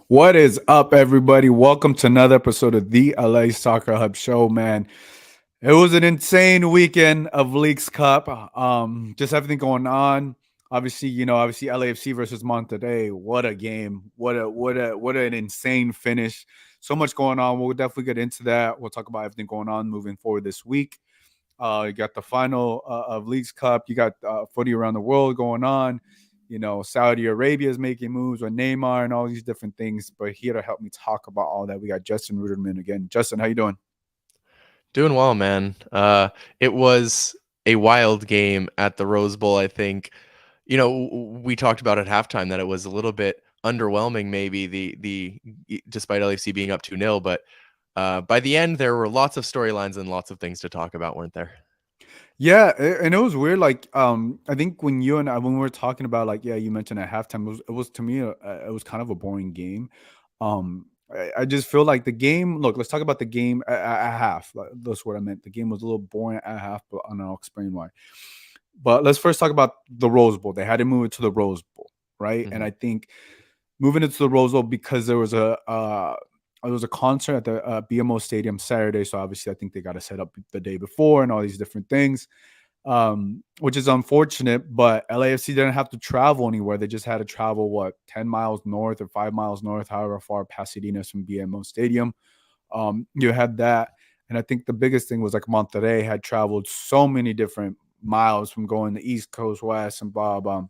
What is up, everybody? Welcome to another episode of the LA Soccer Hub Show, man. It was an insane weekend of Leagues Cup. Just everything going on. Obviously LAFC versus Monterrey. What a game! What an insane finish. So much going on. We'll definitely get into that. We'll talk about everything going on moving forward this week. You got the final of Leagues Cup. You got footy around the world going on. Saudi Arabia is making moves with Neymar and all these different things. But here to help me talk about all that, we got Justin Ruderman again. Justin, how you doing? Doing well, man. It was a wild game at the Rose Bowl, I think. We talked about at halftime that it was a little bit underwhelming, maybe despite LAFC being up 2-0, but by the end there were lots of storylines and lots of things to talk about, weren't there? Yeah, and it was weird. I think when you and I, when we were talking about, like, yeah, you mentioned at halftime, it was to me, it was kind of a boring game. I just feel like the game. Look, let's talk about the game at half. That's what I meant. The game was a little boring at half, but and I'll explain why. But let's first talk about the Rose Bowl. They had to move it to the Rose Bowl, right? And Hmm. I think moving it to the Rose Bowl because there was a concert at the BMO Stadium Saturday, so obviously I think they got to set up the day before and all these different things, which is unfortunate. But LAFC didn't have to travel anywhere; they just had to travel 10 miles north or 5 miles north, however far Pasadena is from BMO Stadium. You had that, and I think the biggest thing was like Monterrey had traveled so many different miles from going the East Coast, West, and blah blah.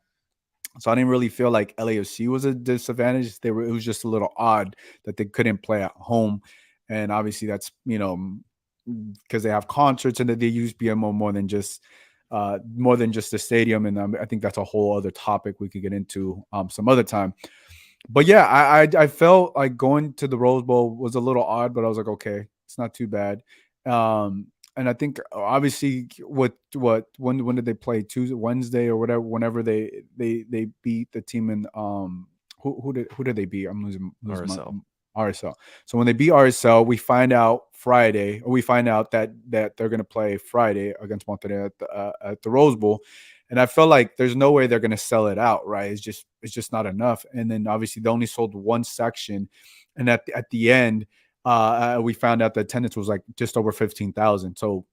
So I didn't really feel like LAFC was a disadvantage. It was just a little odd that they couldn't play at home, and obviously that's because they have concerts and that they use BMO more than just the stadium. And I think that's a whole other topic we could get into some other time. But yeah, I felt like going to the Rose Bowl was a little odd, but I was like, okay, it's not too bad. And I think obviously when did they play? Tuesday, Wednesday, or whatever. Whenever they beat the team in who did they beat? I'm losing my RSL. RSL. So when they beat RSL, we find out Friday, or we find out that they're gonna play Friday against Monterrey at the Rose Bowl. And I felt like there's no way they're going to sell it out, right? It's just not enough. And then obviously they only sold one section, and at the end, we found out the attendance was like just over 15,000. So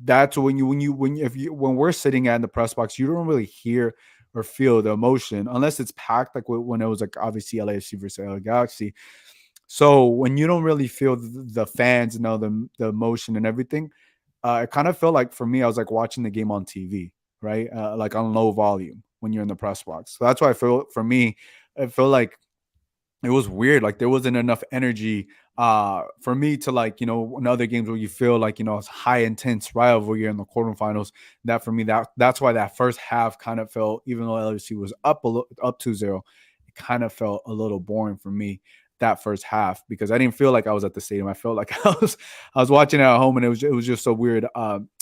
that's when we're sitting at in the press box, you don't really hear or feel the emotion unless it's packed, like when it was like obviously LAFC versus LA Galaxy. So when you don't really feel the fans and all the emotion and everything, it kind of felt like for me, I was like watching the game on TV, right? Like on low volume when you're in the press box. So that's why I feel for me, it felt like it was weird. Like there wasn't enough energy for me to, like, in other games where you feel like, it's high intense rivalry in the quarterfinals. That for me, that's why that first half kind of felt, even though LSU was up 2-0, it kind of felt a little boring for me that first half, because I didn't feel like I was at the stadium. I felt like I was watching it at home, and it was just a weird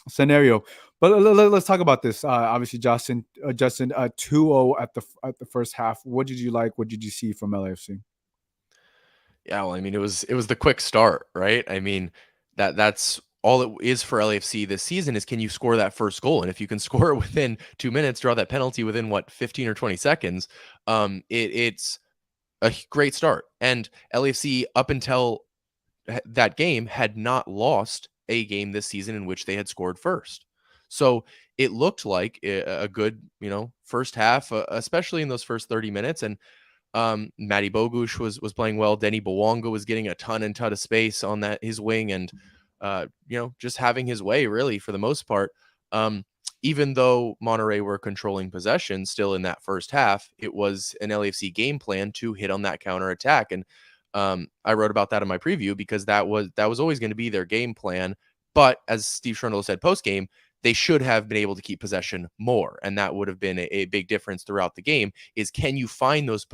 scenario. But let's talk about this. Obviously, Justin, 2-0 at the first half. What did you like? What did you see from LAFC? Yeah, well, I mean, it was the quick start, right? I mean, that's all it is for LAFC this season is, can you score that first goal? And if you can score it within 2 minutes, draw that penalty within 15 or 20 seconds, it's a great start. And LAFC, up until that game, had not lost a game this season in which they had scored first. So it looked like a good, first half, especially in those first 30 minutes. And Matty Bogusz was playing well. Denny Bawonga was getting a ton and ton of space on that his wing, and just having his way really for the most part. Um, Even though Monterrey were controlling possession still in that first half, it was an LAFC game plan to hit on that counter attack, and I wrote about that in my preview because that was always going to be their game plan. But as Steve Cherundolo said post game, they should have been able to keep possession more, and that would have been a big difference throughout the game. Is, can you find those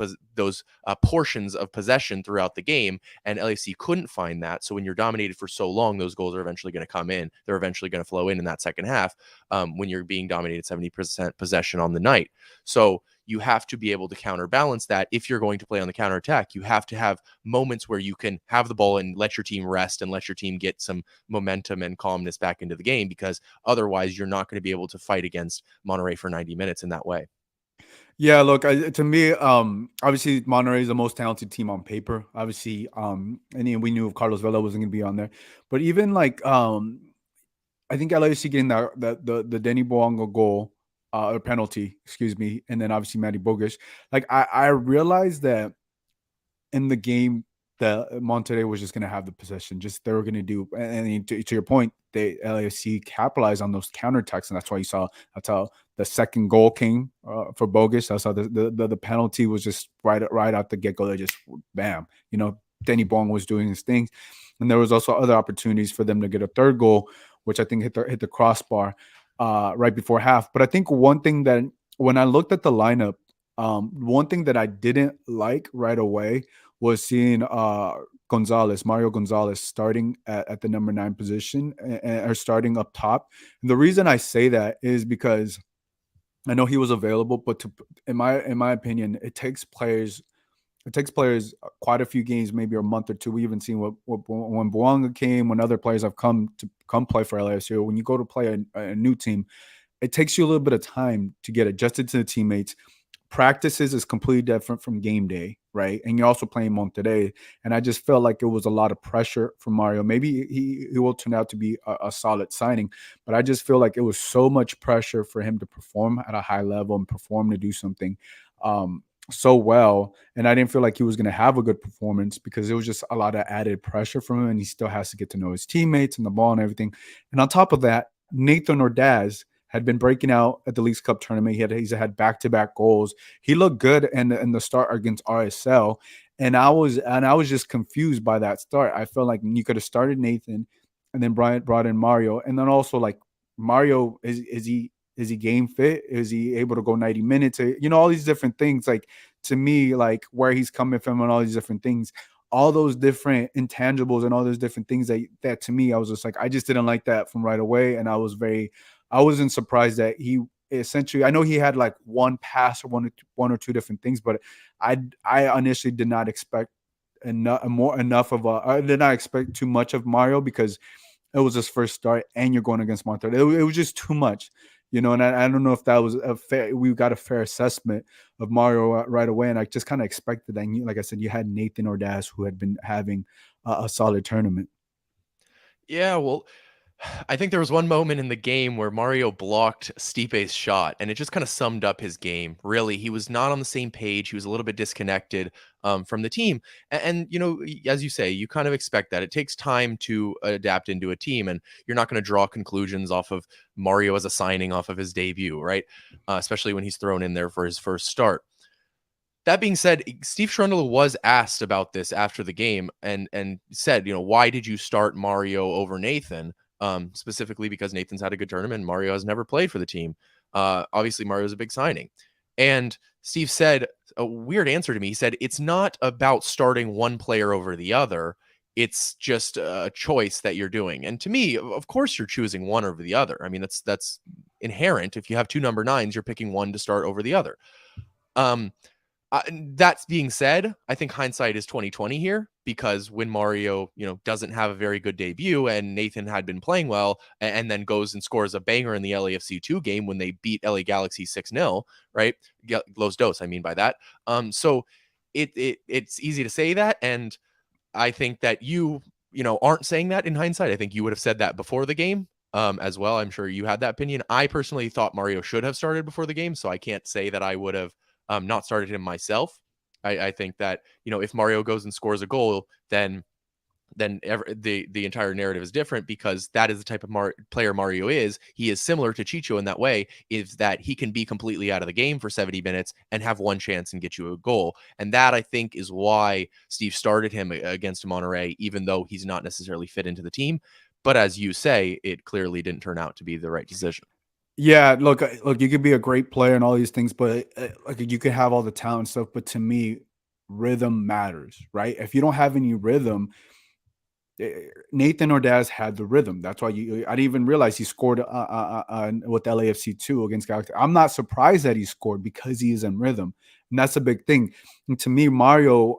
portions of possession throughout the game? And LAC couldn't find that. So when you're dominated for so long, those goals are eventually going to come in. They're eventually going to flow in that second half, when you're being dominated 70% possession on the night. So you have to be able to counterbalance that. If you're going to play on the counterattack, you have to have moments where you can have the ball and let your team rest and let your team get some momentum and calmness back into the game, because otherwise you're not going to be able to fight against Monterrey for 90 minutes in that way. Yeah, look, to me, obviously Monterrey is the most talented team on paper. Obviously, and then we knew Carlos Vela wasn't going to be on there, but even like, I think LAFC getting the Denny Boanga goal, or penalty, excuse me, and then obviously Matty Bogus. Like I realized that in the game that Monterrey was just going to have the possession. Just they were going to do, and to your point, they LAFC capitalized on those counterattacks, and that's why you saw that's how the second goal came for Bogus. That's how the penalty was just right out the get go. They just bam, Danny Bong was doing his things, and there was also other opportunities for them to get a third goal, which I think hit the crossbar right before half. But I think one thing that when I looked at the lineup, one thing that I didn't like right away was seeing Mario Gonzalez, starting at the number 9 position, or starting up top. And the reason I say that is because I know he was available, but in my opinion, it takes players quite a few games, maybe a month or two. We even seen what when Boanga came, when other players have come play for LAFC. When you go to play a new team, it takes you a little bit of time to get adjusted to the teammates. Practices is completely different from game day, right? And you're also playing Monterrey. And I just felt like it was a lot of pressure for Mario. Maybe he will turn out to be a solid signing, but I just feel like it was so much pressure for him to perform at a high level and perform to do something so well. And I didn't feel like he was going to have a good performance because it was just a lot of added pressure from him. And he still has to get to know his teammates and the ball and everything. And on top of that, Nathan Ordaz had been breaking out at the Leagues Cup tournament. He's had back-to-back goals. He looked good in the start against RSL, and I was just confused by that start. I felt like you could have started Nathan, and then brought in Mario, and then also like Mario is he game fit? Is he able to go 90 minutes? All these different things. Like to me, like where he's coming from and all these different things. All those different intangibles and all those different things that to me, I was just like, I just didn't like that from right away. And I wasn't surprised that he essentially, I know he had like one pass or one or two different things, but I initially did not expect I did not expect too much of Mario because it was his first start and you're going against Monterrey. It was just too much, and I don't know if that was we got a fair assessment of Mario right away. And I just kind of expected that. And like I said, you had Nathan Ordaz, who had been having a solid tournament. Yeah, well, I think there was one moment in the game where Mario blocked Stipe's shot, and it just kind of summed up his game. Really, he was not on the same page. He was a little bit disconnected from the team. As you say, you kind of expect that. It takes time to adapt into a team, and you're not going to draw conclusions off of Mario as a signing off of his debut, right? Especially when he's thrown in there for his first start. That being said, Steve Cherundolo was asked about this after the game and said, why did you start Mario over Nathan? Specifically because Nathan's had a good tournament. Mario has never played for the team. Obviously, Mario's a big signing. And Steve said a weird answer to me. He said, it's not about starting one player over the other. It's just a choice that you're doing. And to me, of course, you're choosing one over the other. I mean, that's inherent. If you have two number 9s, you're picking one to start over the other. That being said, I think hindsight is 2020 here because when Mario, doesn't have a very good debut and Nathan had been playing well and then goes and scores a banger in the LAFC 2 game when they beat LA Galaxy 6-0, right? Los Dos, I mean by that. So it's easy to say that. And I think that you aren't saying that in hindsight. I think you would have said that before the game as well. I'm sure you had that opinion. I personally thought Mario should have started before the game, so I can't say that I would have not started him myself. I think that if Mario goes and scores a goal, then the entire narrative is different because that is the type of player Mario is. He is similar to Chicho in that way, is that he can be completely out of the game for 70 minutes and have one chance and get you a goal. And that, I think, is why Steve started him against Monterrey, even though he's not necessarily fit into the team. But as you say, it clearly didn't turn out to be the right decision. Yeah, look, you could be a great player and all these things, but like you could have all the talent and stuff. But to me, rhythm matters, right? If you don't have any rhythm, Nathan Ordaz had the rhythm. That's why I didn't even realize he scored with LAFC 2 against Galaxy. I'm not surprised that he scored because he is in rhythm, and that's a big thing. And to me, Mario,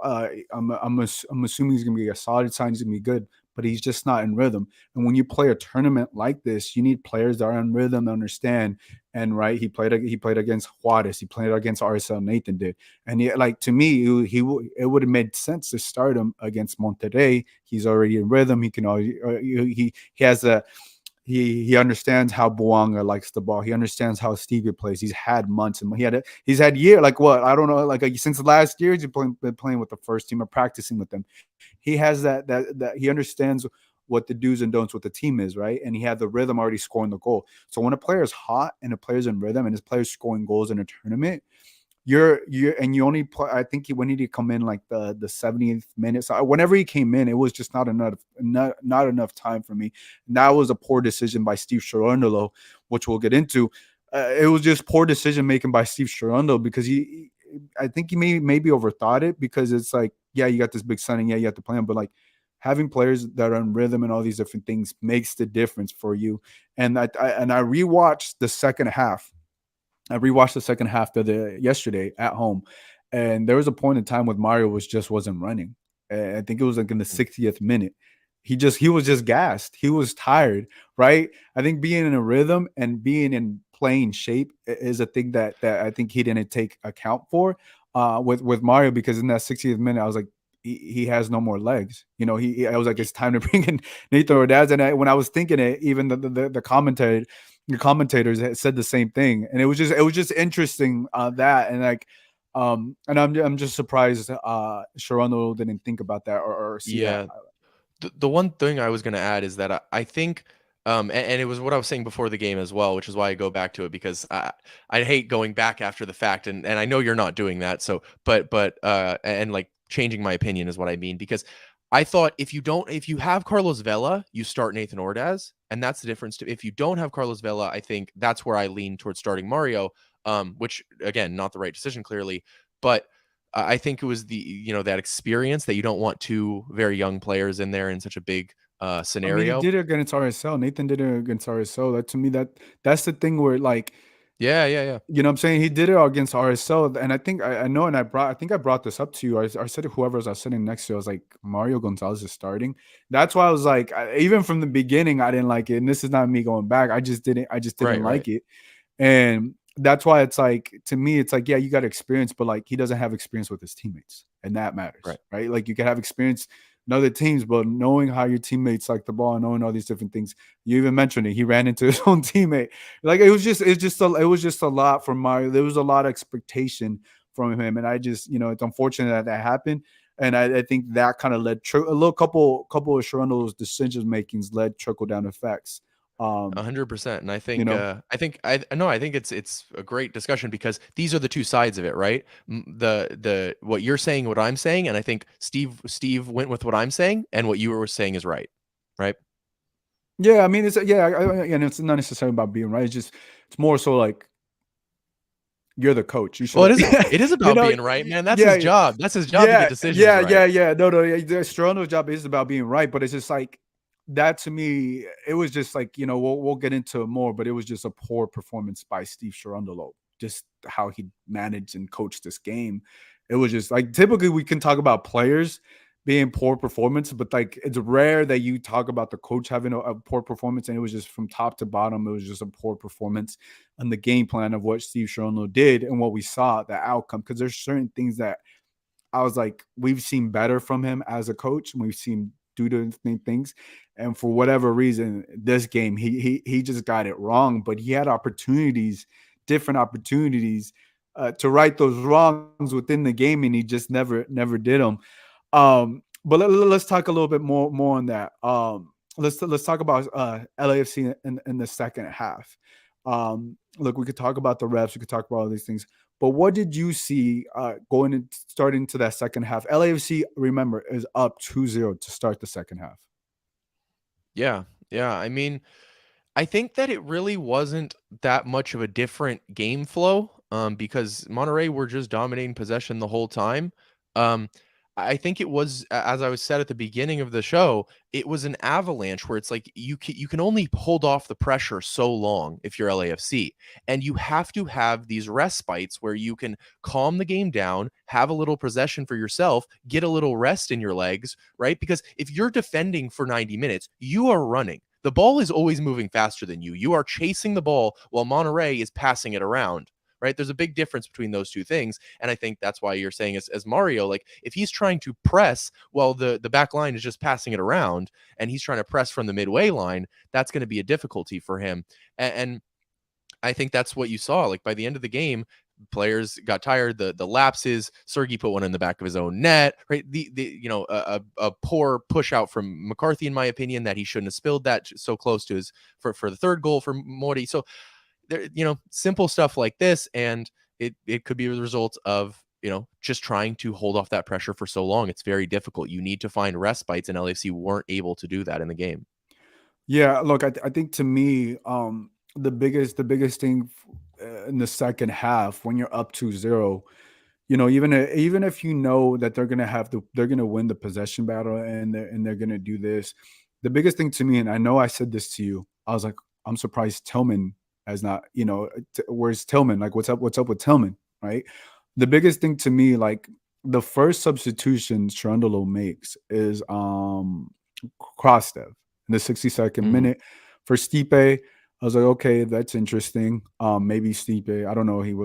I'm assuming he's going to be a solid sign. He's going to be good. but he's just not in rhythm. And when you play a tournament like this, you need players that are in rhythm to understand. And right, he played against Juarez, he played against RSL. Nathan did, and like to me, it would have made sense to start him against Monterrey. He's already in rhythm. He can already, he has a he understands how Buanga likes the ball. He understands how Stevie plays. He's had months and he's had year like what I don't know like since last year he's been playing with the first team or practicing with them. He has that he understands what the do's and don'ts with the team is, right? And he had the rhythm already scoring the goal. So when a player is hot and a player's in rhythm and his player's scoring goals in a tournament, you only play. I think he when he come in like the 70th minute. So whenever he came in, it was just not enough time for me. And that was a poor decision by Steve Cherundolo, which we'll get into. It was just poor decision making by Steve Cherundolo because I think he maybe overthought it because it's like, yeah, you got this big signing, yeah, you have to play him, but like having players that are in rhythm and all these different things makes the difference for you. And I rewatched the second half. I rewatched the second half of the yesterday at home, and there was a point in time when Mario wasn't running. I think it was like in the 60th minute. He was just gassed. He was tired, right? I think being in a rhythm and being in playing shape is a thing that I think he didn't take account for with Mario because in that 60th minute I was like he has no more legs. You know, I was like it's time to bring in Nathan Ordaz. And when I was thinking it, even the commentary the commentators said the same thing, and it was just interesting that and like and I'm just surprised Sharonda didn't think about that or see that. Yeah. The one thing I was going to add is that I think, and it was what I was saying before the game as well, which is why I go back to it because I hate going back after the fact, and I know you're not doing that. So, and like changing my opinion is what I mean because I thought if you have Carlos Vela, you start Nathan Ordaz, and that's the difference. If you don't have Carlos Vela, I think that's where I lean towards starting Mario, which again, not the right decision clearly, but I think it was that experience that you don't want two very young players in there in such a big I mean, he scenario. did it against RSL. Nathan did it against RSL. That to me, that's the thing where like Yeah, yeah, yeah. you know what I'm saying? He did it against RSL. And I think I know, and I think I brought this up to you. I said to whoever I was sitting next to, I was like, Mario Gonzalez is starting. That's why I was like, even from the beginning, I didn't like it. And this is not me going back. I just didn't Right, right, like it. And that's why it's like, to me, it's like, yeah, you got experience, but like he doesn't have experience with his teammates. And that matters, right. right? Like you can have experience in other teams, but knowing how your teammates like the ball, knowing all these different things. You even mentioned it. He ran into his own teammate. Like it was just a lot from Mario. There was a lot of expectation from him, and I just it's unfortunate that happened. And I think that kind of led a little couple of Sharundle's decision makings led trickle down effects. Um, 100%. And I you think know, I think it's a great discussion because these are the two sides of it, right? The what you're saying, what I'm saying, and I think Steve went with what I'm saying, and what you were saying is right, right? yeah. I mean, and it's not necessarily about being right. It's more so like you're the coach. You should Well, have, it is you about know, being right, man. That's his yeah, job. That's his job to get decisions right. yeah. No. Toronto's job is about being right, but it's just like that to me. It was just like we'll get into it more, but it was just a poor performance by Steve Cherundolo. Just how he managed and coached this game. It was just like typically we can talk about players being poor performance, but like it's rare that you talk about the coach having a poor performance, and it was just from top to bottom. It was just a poor performance and the game plan of what Steve Cherundolo did and what we saw, the outcome. Because there's certain things that I was like, we've seen better from him as a coach, and we've seen do different things. And for whatever reason, this game he just got it wrong. But he had opportunities, different opportunities, to right those wrongs within the game, and he just never did them. But us talk a little bit more on that. Let's talk about LAFC in the second half. Look, we could talk about the reps, we could talk about all these things. But what did you see going and starting to that second half? LAFC, remember, is up 2-0 to start the second half. Yeah, yeah. I mean, I think that it really wasn't that much of a different game flow because Monterrey were just dominating possession the whole time. Um, I think it was, as I was said at the beginning of the show, it was an avalanche where it's like you can only hold off the pressure so long if you're LAFC, and you have to have these respites where you can calm the game down, have a little possession for yourself, get a little rest in your legs, right? Because if you're defending for 90 minutes, you are running. The ball is always moving faster than you. You are chasing the ball while Monterrey is passing it around, right? There's a big difference between those two things. And I think that's why you're saying, as Mario, like if he's trying to press while the back line is just passing it around and he's trying to press from the midway line, that's going to be a difficulty for him. And I think that's what you saw. Like by the end of the game, players got tired. The lapses. Sergey put one in the back of his own net. Right. A poor push out from McCarthy, in my opinion, that he shouldn't have spilled that so close to his for the third goal for Mori. So there, simple stuff like this, and it could be the result of just trying to hold off that pressure for so long. It's very difficult. You need to find respites, and LAFC weren't able to do that in the game. Yeah, look, I think to me, the biggest thing in the second half when you're up 2-0, even if you know that they're gonna win the possession battle and they're gonna do this, the biggest thing to me, and I know I said this to you, I was like, I'm surprised Tillman has not, where's Tillman? Like, what's up with Tillman, right? The biggest thing to me, like the first substitution Cherundolo makes is Krostev in the 62nd minute for Stipe. I was like, okay, that's interesting. Maybe Stipe. I don't know. He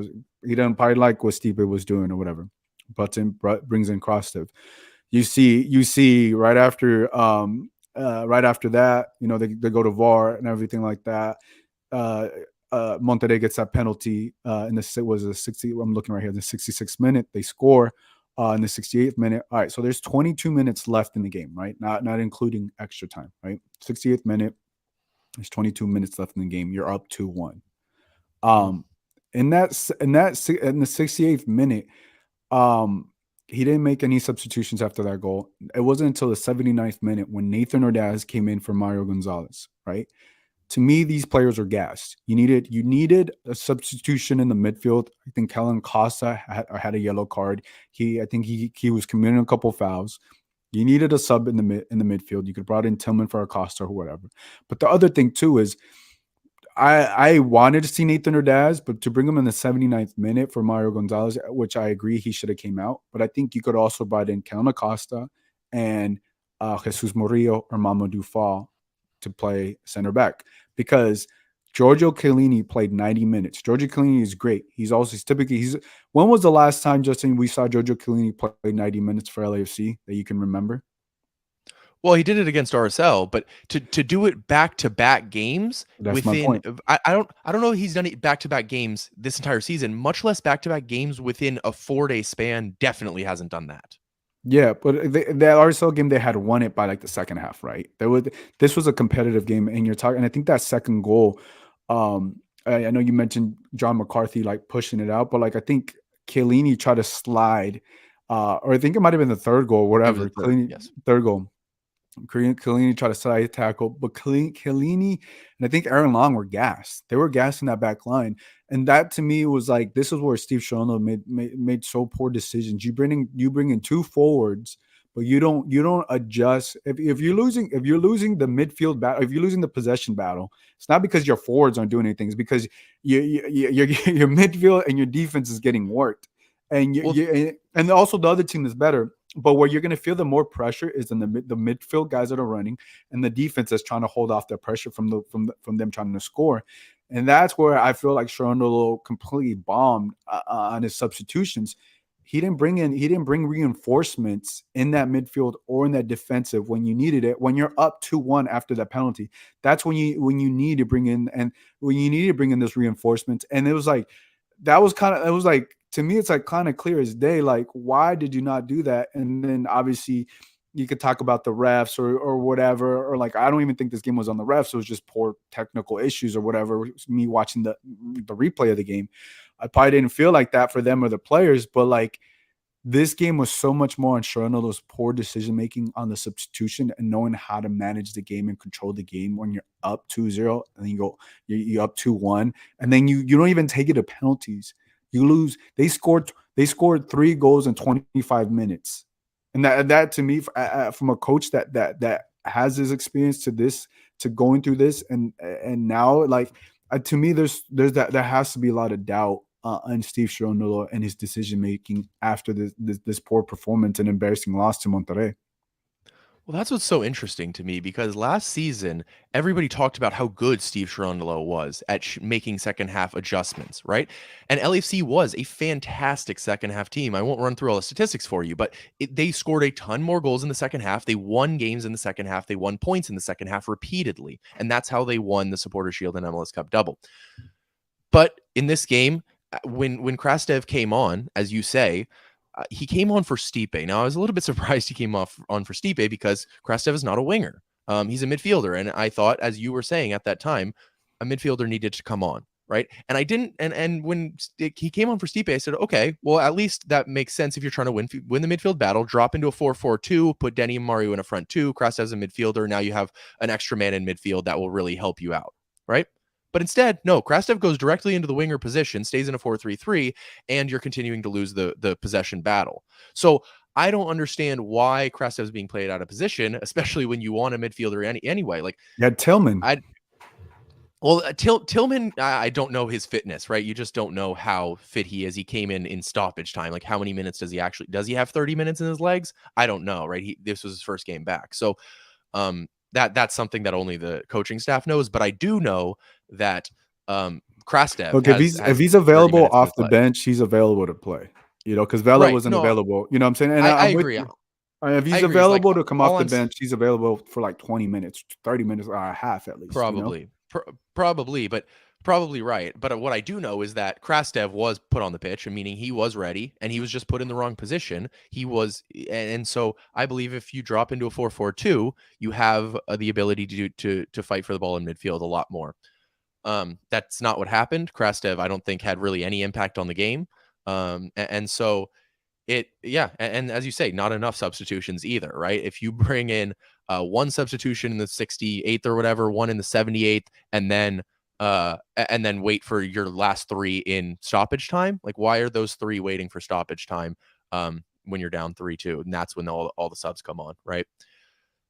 didn't probably like what Stipe was doing or whatever. But brings in Krostev. You see right after that, they go to VAR and everything like that. Monterrey gets that penalty in the 60. I'm looking right here. The 66th minute, they score. In the 68th minute. All right, so there's 22 minutes left in the game, right? Not including extra time, right? 68th minute. There's 22 minutes left in the game. You're up 2-1. In the 68th minute, he didn't make any substitutions after that goal. It wasn't until the 79th minute when Nathan Ordaz came in for Mario Gonzalez, right? To me, these players are gassed. You needed a substitution in the midfield. I think Kellen Costa had a yellow card. I think he was committing a couple fouls. You needed a sub in the midfield. You could have brought in Tillman for Acosta or whatever. But the other thing too is I wanted to see Nathan Ordaz, but to bring him in the 79th minute for Mario Gonzalez, which I agree he should have came out. But I think you could also brought in Kellen Acosta and Jesus Murillo or Mamadou Fall to play center back, because Giorgio Chiellini played 90 minutes. Giorgio Chiellini is great. When was the last time, Justin, we saw Giorgio Chiellini play 90 minutes for LAFC that you can remember? Well, he did it against RSL, but to do it back-to-back games That's my within point. I don't know if he's done it back-to-back games this entire season, much less back-to-back games within a 4-day span. Definitely hasn't done that. Yeah, but that RSL game, they had won it by like the second half, right? This was a competitive game, and and I think that second goal, I know you mentioned John McCarthy like pushing it out, but like I think Chiellini tried to slide, or I think it might have been the third goal, It was whatever. the third, Chiellini, yes. third goal. Chiellini tried to side tackle, but Chiellini and I think Aaron Long were gassed. They were gassed in that back line, and that to me was like, this is where Steve Cherundolo made so poor decisions. You bring in two forwards, but you don't adjust. If you're losing the midfield battle, if you're losing the possession battle, it's not because your forwards aren't doing anything. It's because your midfield and your defense is getting worked, and and also the other team is better. But where you're going to feel the more pressure is in the midfield guys that are running, and the defense is trying to hold off the pressure from them trying to score. And that's where I feel like Cherundolo completely bombed on his substitutions. He didn't bring reinforcements in that midfield or in that defensive when you needed it. When you're up 2-1 after that penalty, that's when you need to bring in, and when you need to bring in those reinforcements. And it was like, to me, it's like kind of clear as day. Like, why did you not do that? And then obviously you could talk about the refs or whatever, or like, I don't even think this game was on the refs. It was just poor technical issues or whatever. Me watching the replay of the game, I probably didn't feel like that for them or the players, but like, this game was so much more on Cherundolo's poor decision making on the substitution and knowing how to manage the game and control the game when you're up 2-0 and then you're up 2-1, and then you don't even take it to penalties. You lose. They scored 3 goals in 25 minutes, And that to me, from a coach that has his experience to this, to going through this, and now, like, to me, there's that there has to be a lot of doubt on Steve Cherundolo and his decision making after this poor performance and embarrassing loss to Monterrey. Well, that's what's so interesting to me because last season, everybody talked about how good Steve Cherundolo was at making second half adjustments, right? And LAFC was a fantastic second half team. I won't run through all the statistics for you, but they scored a ton more goals in the second half. They won games in the second half. They won points in the second half repeatedly. And that's how they won the Supporter Shield and MLS Cup double. But in this game, when Krastev came on, as you say, he came on for Stipe. Now, I was a little bit surprised he came on for Stipe because Krastev is not a winger. He's a midfielder. And I thought, as you were saying at that time, a midfielder needed to come on, right? And I didn't. And when he came on for Stipe, I said, okay, well, at least that makes sense if you're trying to win the midfield battle. Drop into a 4-4-2, put Denny and Mario in a front two. Krastev's a midfielder. Now you have an extra man in midfield that will really help you out, right? But instead, no, Krastev goes directly into the winger position, stays in a 4-3-3, and you're continuing to lose the possession battle. So I don't understand why Krastev is being played out of position, especially when you want a midfielder anyway. Like, You had Tillman. Tillman, I don't know his fitness, right? You just don't know how fit he is. He came in stoppage time. Like, how many minutes does he have 30 minutes in his legs? I don't know, right? This was his first game back. So that's something that only the coaching staff knows. But I do know that Krastev Look, has if he's 30 available minutes in off his the legs. bench, he's available to play. Because Vela Right. wasn't No, available. You know what I'm saying? And I I'm with agree. you. If he's agree. It's like, available to come all off the I'm bench, he's available for like 20 minutes, 30 minutes, or a half at least. Probably right. But what I do know is that Krastev was put on the pitch, meaning he was ready, and he was just put in the wrong position. And so I believe if you drop into a 4-4-2, you have the ability to fight for the ball in midfield a lot more. That's not what happened. Krastev, I don't think, had really any impact on the game. And so and as you say, not enough substitutions either, right? If you bring in one substitution in the 68th or whatever, one in the 78th, and then wait for your last three in stoppage time, like, why are those three waiting for stoppage time when you're down 3-2? And that's when all the subs come on, right?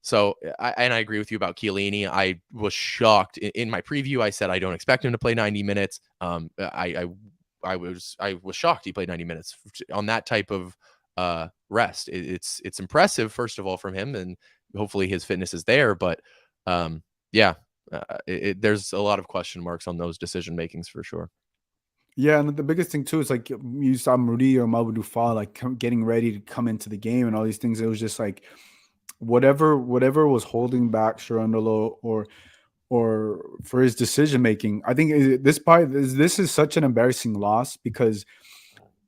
So I agree with you about Chiellini. I was shocked in my preview. I said I don't expect him to play 90 minutes. I was shocked he played 90 minutes on that type of rest. It's impressive, first of all, from him, and hopefully his fitness is there. But there's a lot of question marks on those decision makings for sure. Yeah, and the biggest thing too is like you saw Murillo or Mamadou Fall like getting ready to come into the game and all these things. It was just like whatever was holding back Cherundolo or for his decision making. I think this is such an embarrassing loss because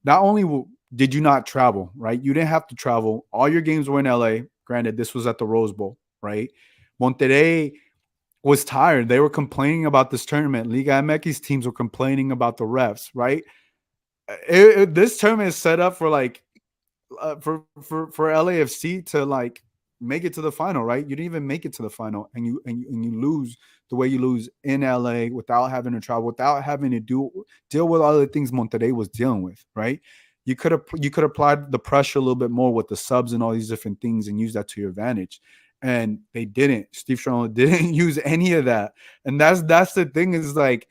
not only did you not travel, right? You didn't have to travel. All your games were in LA. Granted, this was at the Rose Bowl, right? Monterrey was tired. They were complaining about this tournament. Liga MX teams were complaining about the refs, right? This tournament is set up for like for LAFC to like make it to the final, right? You didn't even make it to the final, and you lose the way you lose in LA without having to travel, without having to deal with all the things Monterrey was dealing with, right? You could applied the pressure a little bit more with the subs and all these different things and use that to your advantage. And they didn't. Steve Cherundolo didn't use any of that. And that's the thing is like,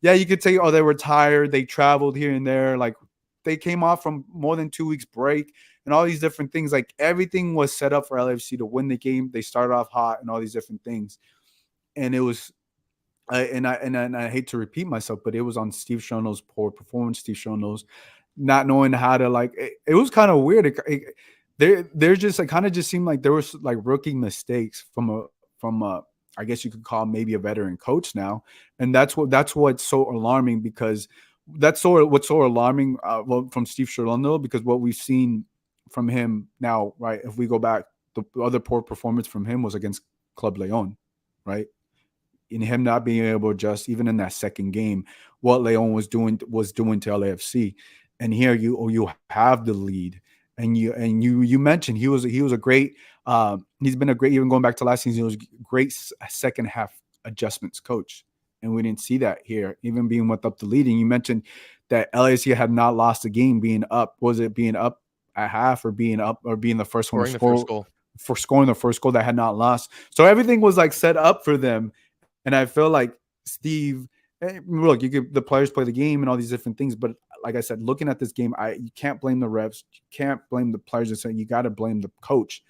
yeah, you could say, oh, they were tired. They traveled here and there. Like they came off from more than 2 weeks break and all these different things. Like everything was set up for LAFC to win the game. They started off hot and all these different things. And it was, and I hate to repeat myself, but it was on Steve Cherundolo's poor performance. Steve Cherundolo's not knowing how to like. It was kind of weird. There's just like kind of just seemed like there was like rookie mistakes from a I guess you could call maybe a veteran coach now, and that's what's so alarming because what's so alarming from Steve Cherundolo because what we've seen from him now, right? If we go back, the other poor performance from him was against Club Leon, right? In him not being able to adjust even in that second game, what Leon was doing to LAFC, and here you have the lead, and you mentioned he was a great. He's been a great, even going back to last season, he was a great second half adjustments coach, and we didn't see that here, even being up the lead. And you mentioned that LAFC had not lost a game being up. Was it being up at half, or being up, or being the first one to Scoring the first score, goal. for scoring the first goal that had not lost. So everything was like set up for them. And I feel like Steve, look, the players play the game and all these different things, but like I said, looking at this game, you can't blame the refs, you can't blame the players, and saying you got to blame the coach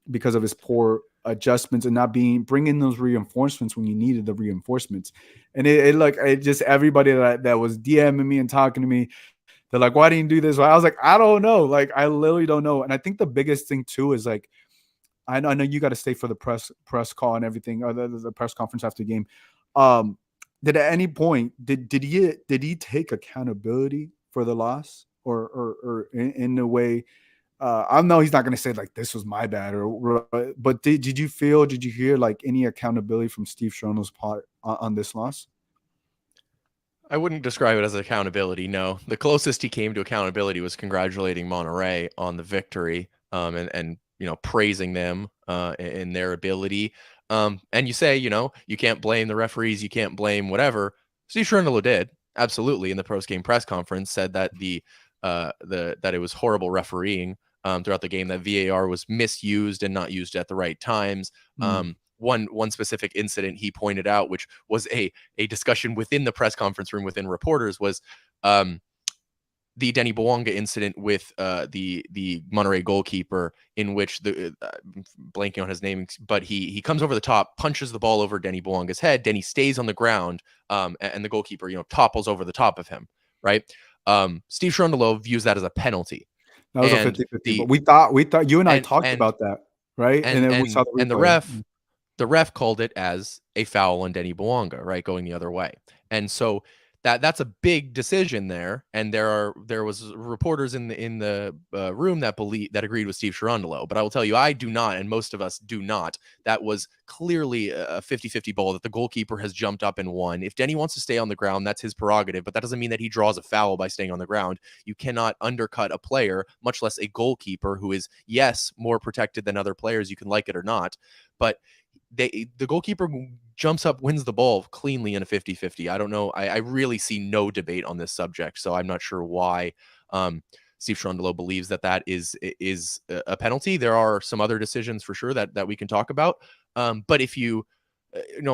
because of his poor adjustments and not bringing those reinforcements when you needed the reinforcements. And it just everybody that was DMing me and talking to me, they're like, why didn't you do this? Well, I was like, I don't know. Like, I literally don't know. And I think the biggest thing too is like, I know you got to stay for the press call and everything, or the press conference after the game. Um, did at any point did he take accountability for the loss, or in a way? I know he's not going to say like this was my bad, but did you hear like any accountability from Steve Cherundolo's part on this loss? I wouldn't describe it as accountability. No, the closest he came to accountability was congratulating Monterrey on the victory, and praising them in their ability. And you say, you can't blame the referees, you can't blame whatever. Steve Cherundolo did absolutely in the post game press conference, said that that it was horrible refereeing throughout the game, that VAR was misused and not used at the right times. One specific incident he pointed out, which was a discussion within the press conference room within reporters, was the Denny Bouanga incident with the Monterrey goalkeeper, in which blanking on his name, but he comes over the top, punches the ball over Denny Bouanga's head. Denny stays on the ground, and the goalkeeper topples over the top of him. Right. Steve Cherundolo views that as a penalty. That was a And 50-50. But we thought you and I talked and about that, right? And and then we saw and the and replay. the ref called it as a foul on Denny Bouanga, right, going the other way. And so that's a big decision there. And there was reporters in the room that agreed with Steve Cherundolo. But I will tell you, I do not, and most of us do not. That was clearly a 50-50 ball that the goalkeeper has jumped up and won. If Denny wants to stay on the ground, that's his prerogative, but that doesn't mean that he draws a foul by staying on the ground. You cannot undercut a player, much less a goalkeeper, who is, yes, more protected than other players. You can like it or not, but the goalkeeper jumps up, wins the ball cleanly in a 50-50. I don't know. I really see no debate on this subject, so I'm not sure why Steve Cherundolo believes that is a penalty. There are some other decisions for sure that we can talk about. But if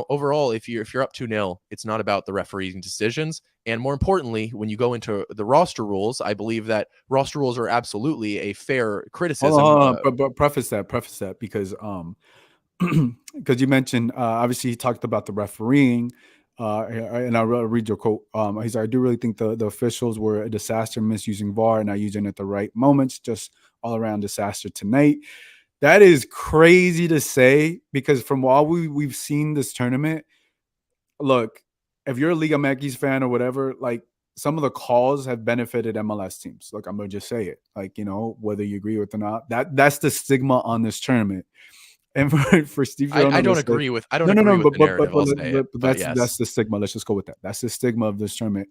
overall, if you're up 2-0, it's not about the refereeing decisions. And more importantly, when you go into the roster rules, I believe that roster rules are absolutely a fair criticism. Hold on, but preface that because because you mentioned obviously he talked about the refereeing, and I'll read your quote. He's like, I do really think the officials were a disaster, misusing VAR and not using it at the right moments, just all around disaster tonight. That is crazy to say, because from all we've seen this tournament, look, if you're a Liga MX fan or whatever, like, some of the calls have benefited MLS teams. Look, I'm gonna just say it, like, whether you agree with it or not, that's the stigma on this tournament. And for Steve Cherundolo, I don't agree with no, the narrative. I'll say it, but that's the stigma. Let's just go with that. That's the stigma of this tournament.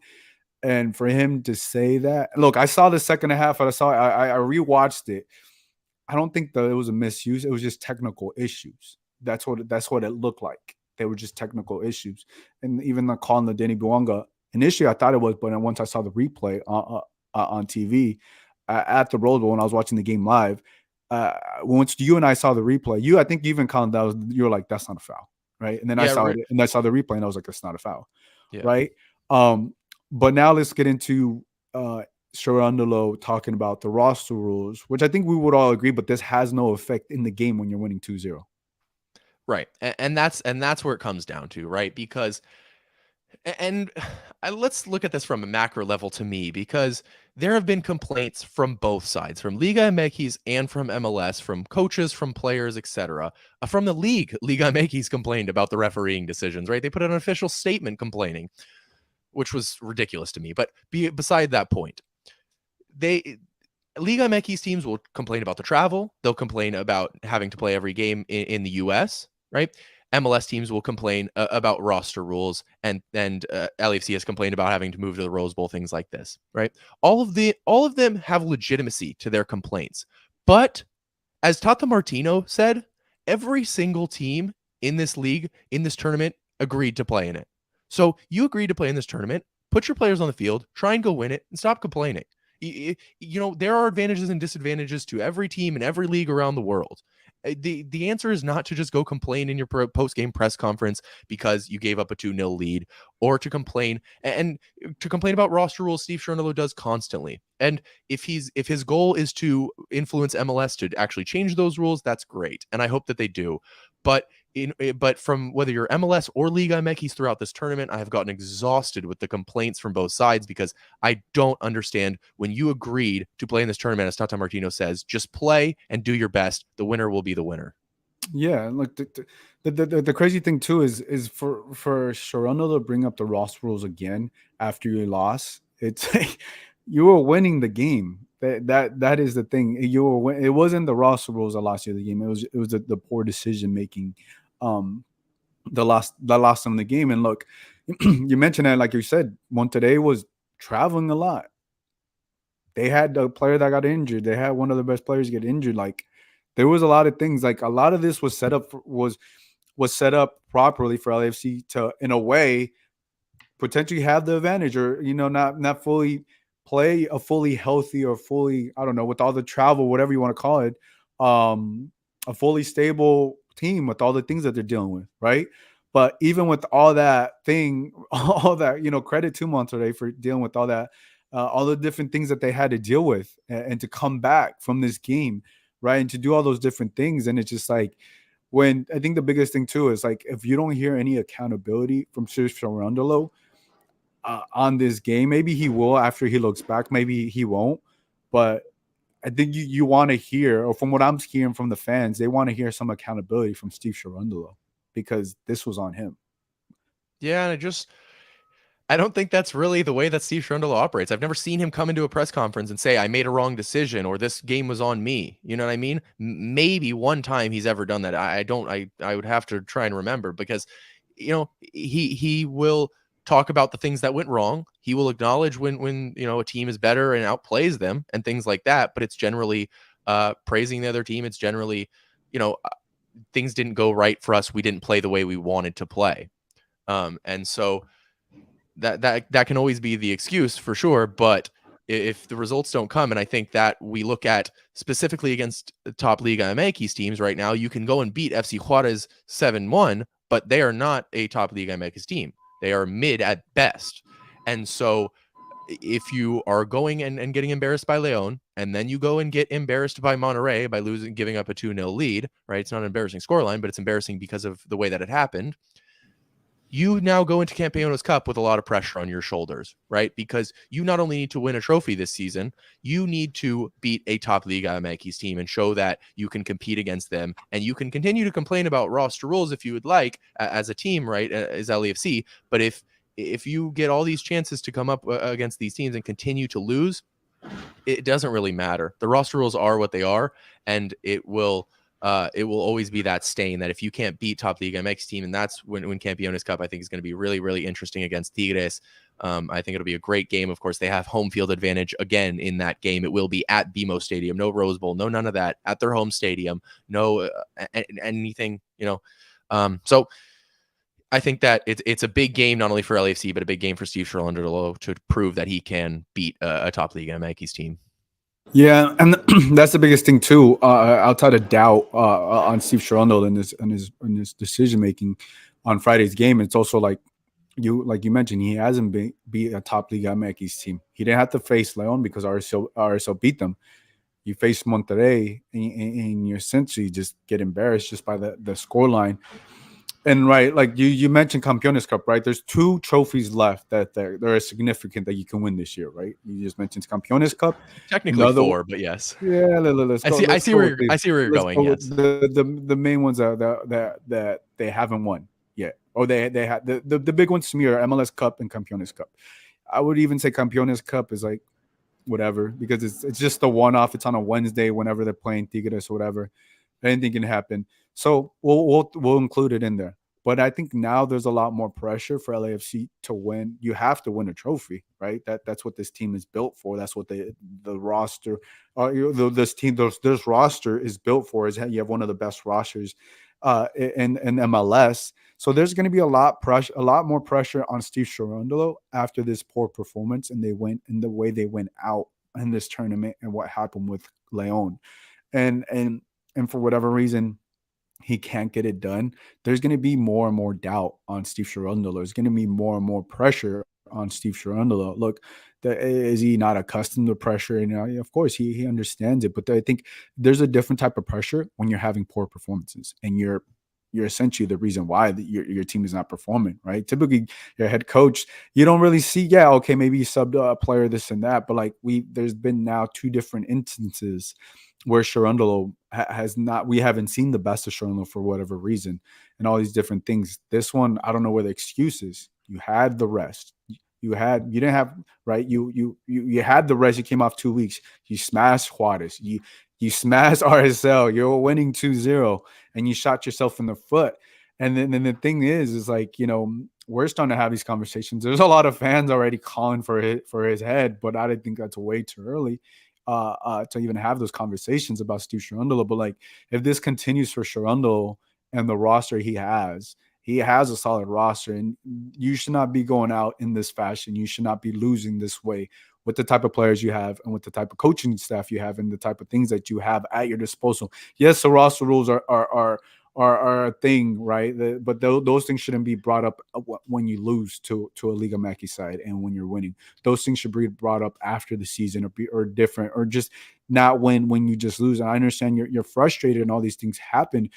And for him to say that, look, I saw the second half. I rewatched it. I don't think that it was a misuse. It was just technical issues. That's what it looked like. They were just technical issues. And even the call on the Denny Bouanga, initially I thought it was, but then once I saw the replay on TV at the Rose Bowl when I was watching the game live, once you and I saw the replay, I think you even called that, you were like, that's not a foul, right? And then I saw it, and I saw the replay, and I was like, that's not a foul, right? But now let's get into Cherundolo talking about the roster rules, which I think we would all agree, but this has no effect in the game when you're winning 2-0. Right. And that's where it comes down to, right? Because let's look at this from a macro level to me, because there have been complaints from both sides, from Liga MX and from MLS, from coaches, from players, etc. From the league, Liga MX complained about the refereeing decisions, right? They put out an official statement complaining, which was ridiculous to me. But beside that point, Liga MX teams will complain about the travel. They'll complain about having to play every game in the US, right? MLS teams will complain about roster rules, and LAFC has complained about having to move to the Rose Bowl, things like this, right? All of them have legitimacy to their complaints. But as Tata Martino said, every single team in this league, in this tournament, agreed to play in it. So you agreed to play in this tournament, put your players on the field, try and go win it, and stop complaining. There are advantages and disadvantages to every team in every league around the world. The answer is not to just go complain in your post game press conference because you gave up a 2-0 lead, or to complain and to complain about roster rules. Steve Cherundolo does constantly. And if his goal is to influence MLS to actually change those rules, that's great, and I hope that they do. But but from whether you're MLS or Liga MX throughout this tournament, I have gotten exhausted with the complaints from both sides, because I don't understand when you agreed to play in this tournament, as Tata Martino says, just play and do your best. The winner will be the winner. Yeah, look, the crazy thing too is for Sharano to bring up the Ross rules again after you lost. It's like you were winning the game. That is the thing. It wasn't the Ross rules that lost you the game. It was the poor decision making, um, that lost them the game. And look, you mentioned that, like you said, Monterrey was traveling a lot. They had a player that got injured. They had one of the best players get injured. Like there was a lot of things. Like a lot of this was set up was set up properly for LAFC to, in a way, potentially have the advantage, or not fully play a fully healthy or fully, I don't know, with all the travel, whatever you want to call it, um, a fully stable team with all the things that they're dealing with, right? But even with all that thing, all that, credit to Monterrey for dealing with all the different things that they had to deal with, and to come back from this game, right? And to do all those different things. And it's just like, when I think the biggest thing too is like, if you don't hear any accountability from Steve Cherundolo on this game, maybe he will after he looks back, maybe he won't. But I think you want to hear, or from what I'm hearing from the fans, they want to hear some accountability from Steve Cherundolo, because this was on him. Yeah, and I don't think that's really the way that Steve Cherundolo operates. I've never seen him come into a press conference and say, I made a wrong decision, or this game was on me. You know what I mean? Maybe one time he's ever done that. I would have to try and remember, because, he will talk about the things that went wrong. He will acknowledge when a team is better and outplays them and things like that. But it's generally praising the other team. It's generally, things didn't go right for us. We didn't play the way we wanted to play. And so that can always be the excuse for sure. But if the results don't come, and I think that we look at specifically against the top Liga MX teams right now, you can go and beat FC Juarez 7-1, but they are not a top Liga MX team. They are mid at best. And so if you are going and getting embarrassed by Leon, and then you go and get embarrassed by Monterrey by giving up a 2-0 lead, right? It's not an embarrassing scoreline, but it's embarrassing because of the way that it happened. You now go into Campeones Cup with a lot of pressure on your shoulders, right? Because you not only need to win a trophy this season, you need to beat a top Liga MX team and show that you can compete against them. And you can continue to complain about roster rules if you would like, as a team, right, as LAFC. But if you get all these chances to come up against these teams and continue to lose, it doesn't really matter. The roster rules are what they are, and it will always be that stain that if you can't beat top Liga MX team, and that's when Campeones Cup, I think, is going to be really, really interesting against Tigres. I think it'll be a great game. Of course, they have home field advantage again in that game. It will be at BMO Stadium, no Rose Bowl, no none of that, at their home stadium, no anything, so I think that it's a big game, not only for LAFC, but a big game for Steve Cherundolo to prove that he can beat a top Liga MX team. Yeah, and that's the biggest thing too. Outside of doubt on Steve Cherundolo in his decision making on Friday's game, it's also like you mentioned, he hasn't beat a top Liga MX team. He didn't have to face Leon because RSL beat them. You face Monterrey, and you essentially just get embarrassed just by the scoreline. And right, like you mentioned Campeones Cup, right? There's 2 trophies left that they're significant that you can win this year, right? You just mentioned Campeones Cup. Technically Another 4, but yes. Yeah, let's go. I see where you're Let's going. go with Yes. the main ones that they haven't won yet, or they had the big ones to me are MLS Cup and Campeones Cup. I would even say Campeones Cup is like whatever, because it's just a one off. It's on a Wednesday whenever they're playing Tigres or whatever. Anything can happen. So we'll include it in there. But I think now there's a lot more pressure for LAFC to win. You have to win a trophy, right? That's what this team is built for. That's what the roster, this roster is built for. Is you have one of the best rosters in MLS. So there's going to be a lot more pressure on Steve Cherundolo after this poor performance, and the way they went out in this tournament and what happened with Leon. And and and for whatever reason, he can't get it done. There's going to be more and more doubt on Steve Cherundolo. There's going to be more and more pressure on Steve Cherundolo. Look, is he not accustomed to pressure? And of course, he understands it. But I think there's a different type of pressure when you're having poor performances and you're essentially the reason why your team is not performing, right? Typically, your head coach, you don't really see, yeah, okay, maybe you subbed a player, this and that, but like there's been now two different instances where Cherundolo has not, we haven't seen the best of Cherundolo for whatever reason, and all these different things. This one, I don't know where the excuse is. You had the rest. You didn't have, right. You had the rest. You came off 2 weeks. You smashed Juarez. You smashed RSL. You're winning 2-0, and you shot yourself in the foot. And then the thing is like, we're starting to have these conversations. There's a lot of fans already calling for his head, but I think that's way too early to even have those conversations about Steve Cherundolo. But like, if this continues for Cherundolo and the roster he has a solid roster, and you should not be going out in this fashion. You should not be losing this way with the type of players you have and with the type of coaching staff you have and the type of things that you have at your disposal. Yes, the roster rules are a thing, right? But those things shouldn't be brought up when you lose to a Liga Meki side and when you're winning. Those things should be brought up after the season or different, or just not when you just lose. And I understand you're frustrated and all these things happen,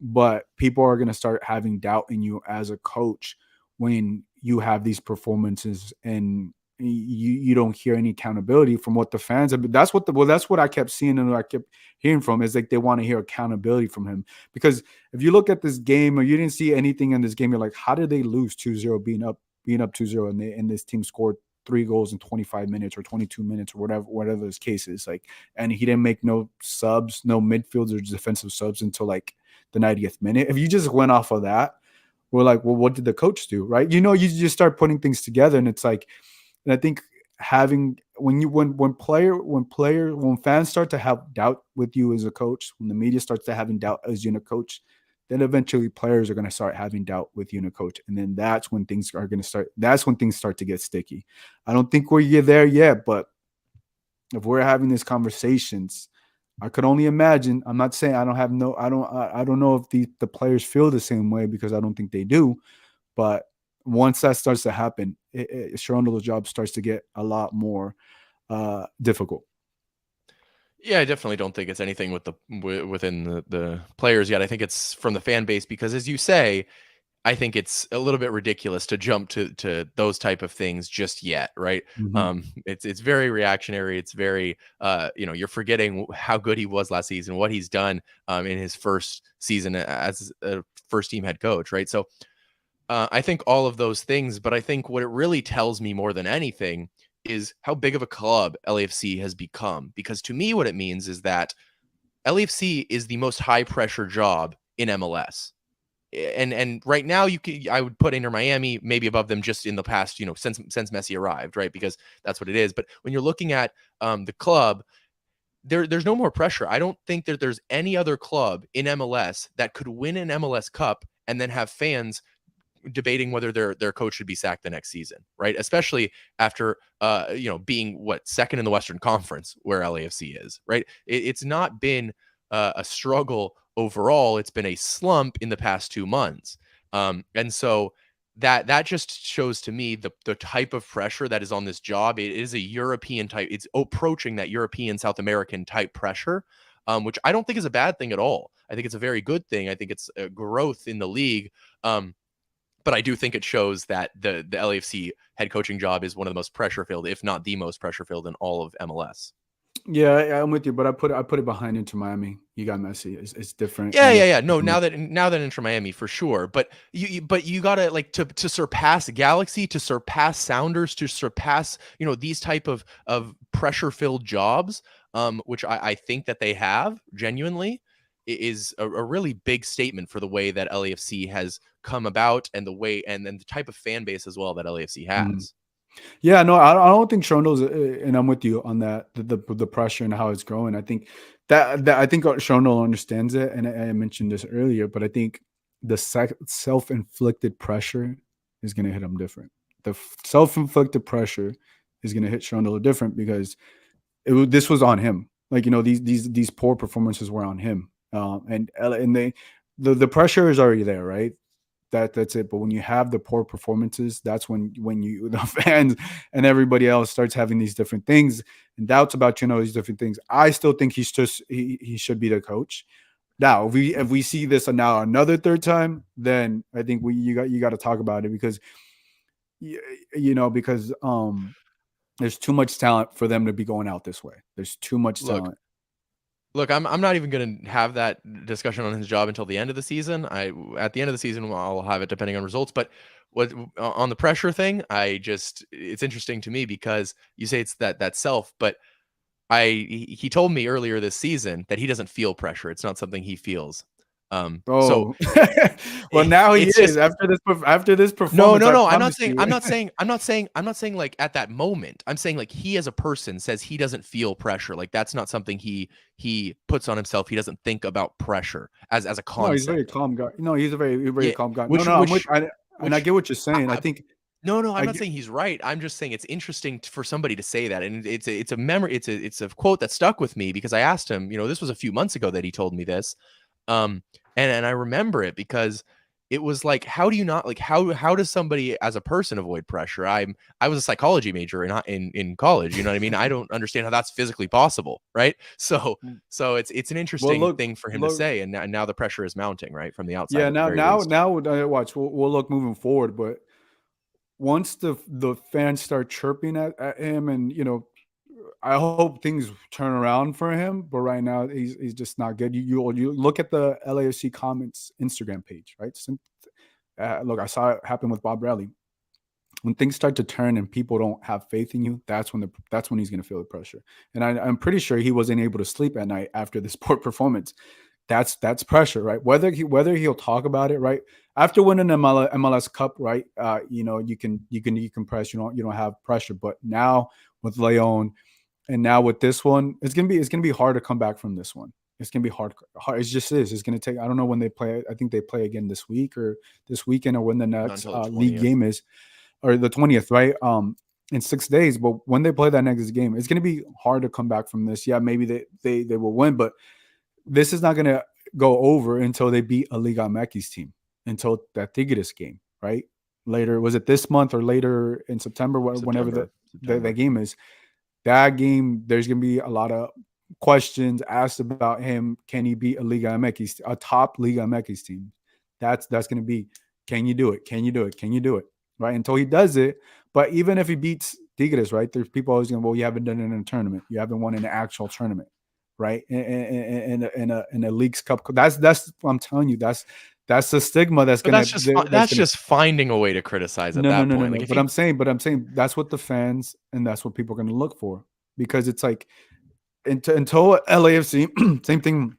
but people are going to start having doubt in you as a coach when you have these performances and you don't hear any accountability from what the fans have. That's what I kept seeing and I kept hearing from, is like they want to hear accountability from him. Because if you look at this game or you didn't see anything in this game, you're like, how did they lose 2-0 being up 2-0 and this team scored 3 goals in 25 minutes or 22 minutes or whatever this case is, like, and he didn't make no subs, no midfields or defensive subs until like the 90th minute. If you just went off of that, we're like, well, what did the coach do, right? You just start putting things together, and it's like, and I think having when fans start to have doubt with you as a coach, when the media starts to having doubt as you a coach, then eventually players are going to start having doubt with you a coach, and then that's when things are going to start. That's when things start to get sticky. I don't think we're there yet, but if we're having these conversations, I could only imagine. I'm not saying I don't know if the players feel the same way, because I don't think they do. But once that starts to happen, Cherundolo's job starts to get a lot more difficult. Yeah, I definitely don't think it's anything within the players yet. I think it's from the fan base, because, as you say, I think it's a little bit ridiculous to jump to those type of things just yet, right? Mm-hmm. It's very reactionary. It's very you're forgetting how good he was last season, what he's done in his first season as a first team head coach, right? So I think all of those things, but I think what it really tells me more than anything is how big of a club LAFC has become. Because to me, what it means is that LAFC is the most high pressure job in MLS. And right now I would put Inter Miami maybe above them just in the past, since Messi arrived, right? Because that's what it is. But when you're looking at the club, there's no more pressure. I don't think that there's any other club in MLS that could win an MLS Cup and then have fans debating whether their coach should be sacked the next season, right? Especially after being second in the Western Conference, where LAFC is, right? It's not been a struggle overall. It's been a slump in the past 2 months, and so that just shows to me the type of pressure that is on this job. It is a European type. It's approaching that European South American type pressure, which I don't think is a bad thing at all. I think it's a very good thing. I think it's a growth in the league. But I do think it shows that the LAFC head coaching job is one of the most pressure filled, if not the most pressure filled, in all of MLS. Yeah, I'm with you, but I put it behind Inter Miami. You got Messi. It's different. Yeah. No, now that Inter Miami for sure, but you gotta to surpass Galaxy, to surpass Sounders, to surpass these type of pressure filled jobs, which I think that they have genuinely, is a really big statement for the way that LAFC has come about, and the way and then the type of fan base as well that LAFC has. Mm-hmm. Yeah, no, I don't think Cherundolo's, and I'm with you on that. The pressure and how it's growing. I think that I think Cherundolo understands it, and I mentioned this earlier, but I think the self-inflicted pressure is going to hit him different. The self-inflicted pressure is going to hit Cherundolo different, because this was on him. Like, these poor performances were on him. And the pressure is already there, right? That's it. But when you have the poor performances, that's when you the fans and everybody else starts having these different things and doubts about these different things. I still think he should be the coach. Now, if we see this now another third time, then I think you got to talk about it because there's too much talent for them to be going out this way. There's too much Look, talent. I'm not even going to have that discussion on his job until the end of the season. At the end of the season, I'll have it depending on results. But what on the pressure thing, it's interesting to me because you say it's that self, but he told me earlier this season that he doesn't feel pressure. It's not something he feels. So Oh, well, now he it's is just after this no, performance. no, I no. promise you. I'm not saying like at that moment. I'm saying like he as a person says he doesn't feel pressure. Like that's not something he puts on himself. He doesn't think about pressure as a No, he's a very concept. calm guy. No, he's a very Yeah, calm guy. No, which no, I'm with. which And I which get what you're saying. I I, think no, no, I'm I not get. saying he's right. I'm just saying it's interesting for somebody to say that, and it's a memory. It's a quote that stuck with me because I asked him. This was a few months ago that he told me this, um, and I remember it because it was like, how do you not like how does somebody as a person avoid pressure? I was a psychology major in college. You know what I mean? I don't understand how that's physically possible, right? So it's an Well, interesting look, thing for him to look. say, and now the pressure is mounting, right, from the outside Yeah, at the now, very now, least. now, watch. We'll look moving forward, but once the fans start chirping at him, and I hope things turn around for him. But right now, he's just not good. You look at the LAFC comments Instagram page, right? Look, I saw it happen with Bob Bradley. When things start to turn and people don't have faith in you, that's when he's going to feel the pressure. And I'm pretty sure he wasn't able to sleep at night after this poor performance. That's pressure, right? Whether he'll talk about it, right? After winning the MLS Cup, right? You can decompress. You don't have pressure. But now with Leon, and now with this one, it's gonna be hard to come back from this one. It's gonna be hard. It just is. It's gonna take. I don't know when they play. I think they play again this week or this weekend, or when the Not next until the league 20th. game is, or the 20th, right? In 6 days. But when they play that next game, it's gonna be hard to come back from this. Yeah, maybe they will win, but this is not gonna go over until they beat a Liga MX team, until that Tigres game, right? Later, was it this month or later in September? Whenever the September. game is, that game, there's going to be a lot of questions asked about him. Can he beat a Liga MX, a top Liga MX team? That's going to be, can you do it? Can you do it? Can you do it? Right? Until he does it. But even if he beats Tigres, right? There's people always going, well, you haven't done it in a tournament. You haven't won an actual tournament, right? In a Leagues Cup. That's what I'm telling you. That's the stigma But that's just finding a way to criticize at no, no, that no, no, point. Like no. if But you I'm saying that's what the fans and that's what people are going to look for, because it's like until LAFC, same thing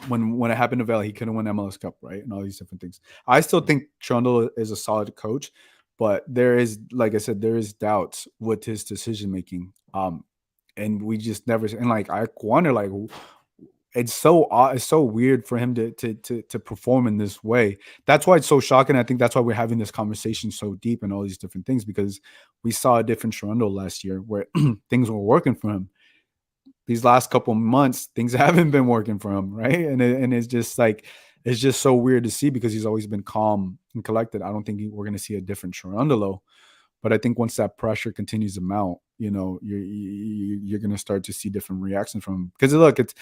when it happened to Vela, he couldn't win MLS Cup, right, and all these different things. I still think Cherundolo is a solid coach, but there is, like I said, there is doubts with his decision making. And we just never, and like I wonder, like it's so odd, it's so weird for him to perform in this way. That's why it's so shocking. I think that's why we're having this conversation so deep and all these different things, because we saw a different Cherundolo last year where things were working for him. These last couple months, things haven't been working for him, right? And it's just like, it's just so weird to see, because he's always been calm and collected. I don't think we're going to see a different Cherundolo. But I think once that pressure continues to mount, you're going to start to see different reactions from him. Because look, it's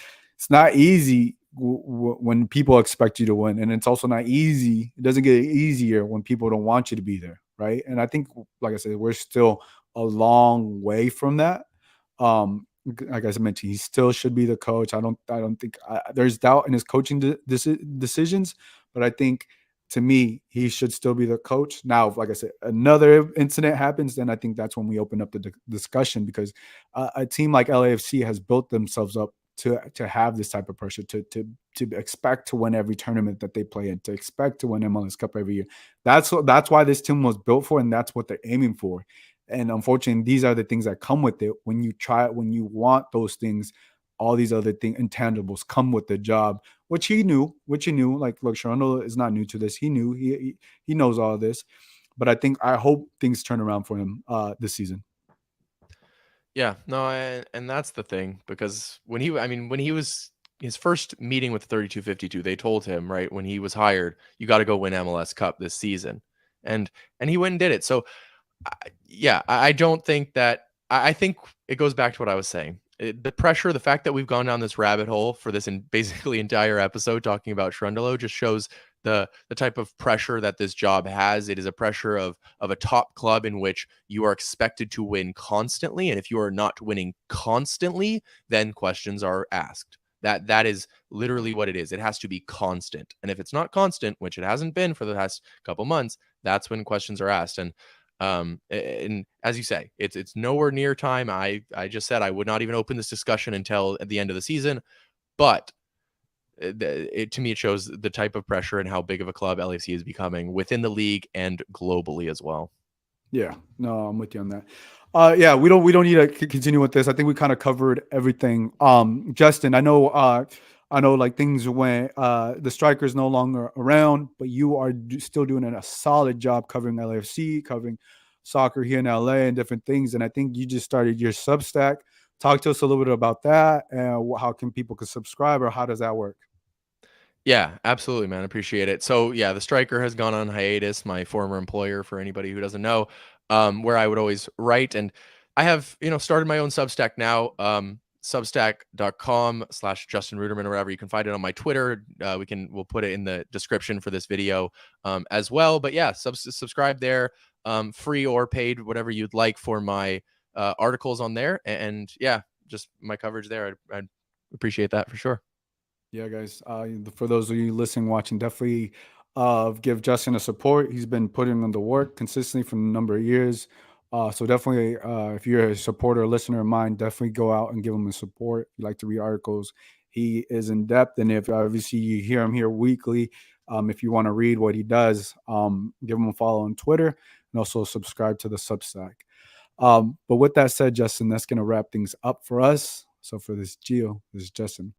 not easy when people expect you to win, and it's also not easy. It doesn't get easier when people don't want you to be there, right? And I think, like I said, we're still a long way from that. Like I mentioned, he still should be the coach. I don't think there's doubt in his coaching decisions, but I think, to me, he should still be the coach. Now, like I said, another incident happens, then I think that's when we open up the discussion, because a team like LAFC has built themselves up to have this type of pressure, to expect to win every tournament that they play in, to expect to win MLS Cup every year. That's why this team was built for, and that's what they're aiming for. And unfortunately, these are the things that come with it. When you want those things, all these other things, intangibles, come with the job, which he knew. Like, look, Cherundolo is not new to this. He knew. He knows all this. But I hope things turn around for him this season. Yeah, no, and that's the thing, because when he was his first meeting with 3252, they told him, right, when he was hired, you got to go win MLS Cup this season. And he went and did it. So yeah, I don't think that. I think it goes back to what I was saying. The pressure, the fact that we've gone down this rabbit hole for this in basically entire episode talking about Cherundolo, just shows the type of pressure that this job has. It is a pressure of a top club in which you are expected to win constantly, and if you are not winning constantly, then questions are asked. That is literally what it is. It has to be constant, and if it's not constant, which it hasn't been for the past couple months, that's when questions are asked. And as you say, it's nowhere near time. I just said I would not even open this discussion until at the end of the season, but to me, it shows the type of pressure and how big of a club LAFC is becoming within the league and globally as well. Yeah, no, I'm with you on that. Yeah, we don't need to continue with this. I think we kind of covered everything. Justin, I know like things went. The striker's no longer around, but you are still doing a solid job covering LAFC, covering soccer here in LA and different things. And I think you just started your Substack. Talk to us a little bit about that and how can people can subscribe, or how does that work? Yeah, absolutely, man. Appreciate it. So yeah, the striker has gone on hiatus, my former employer, for anybody who doesn't know, where I would always write. And I have, started my own Substack now, substack.com/Justin Ruderman, or whatever. You can find it on my Twitter. We'll put it in the description for this video, as well. But yeah, subscribe there, free or paid, whatever you'd like, for my articles on there. And yeah, just my coverage there. I'd appreciate that for sure. Yeah, guys. For those of you listening, watching, definitely give Justin a support. He's been putting in the work consistently for a number of years. So definitely, if you're a supporter or listener of mine, definitely go out and give him a support. If you like to read articles, he is in depth, and if obviously you hear him here weekly, if you want to read what he does, give him a follow on Twitter and also subscribe to the Substack. But with that said, Justin, that's going to wrap things up for us. So for this Gio, this is Justin.